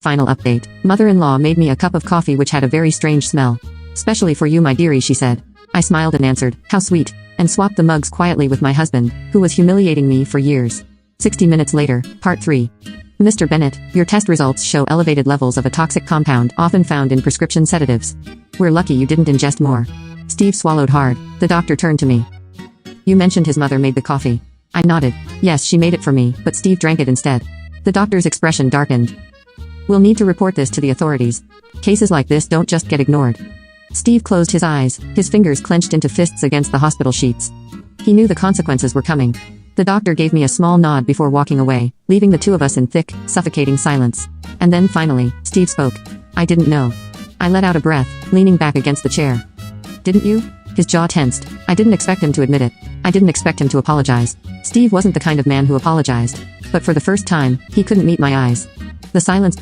Final update. Mother-in-law made me a cup of coffee which had a very strange smell. Specially for you, my dearie, she said. I smiled and answered, how sweet, and swapped the mugs quietly with my husband, who was humiliating me for years. 60 minutes later, part 3. Mr. Bennett, your test results show elevated levels of a toxic compound often found in prescription sedatives. We're lucky you didn't ingest more. Steve swallowed hard. The doctor turned to me. You mentioned his mother made the coffee. I nodded. Yes, she made it for me, but Steve drank it instead. The doctor's expression darkened. We'll need to report this to the authorities. Cases like this don't just get ignored. Steve closed his eyes, his fingers clenched into fists against the hospital sheets. He knew the consequences were coming. The doctor gave me a small nod before walking away, leaving the two of us in thick, suffocating silence. And then finally, Steve spoke. I didn't know. I let out a breath, leaning back against the chair. Didn't you? His jaw tensed. I didn't expect him to admit it. I didn't expect him to apologize. Steve wasn't the kind of man who apologized. But for the first time, he couldn't meet my eyes. The silence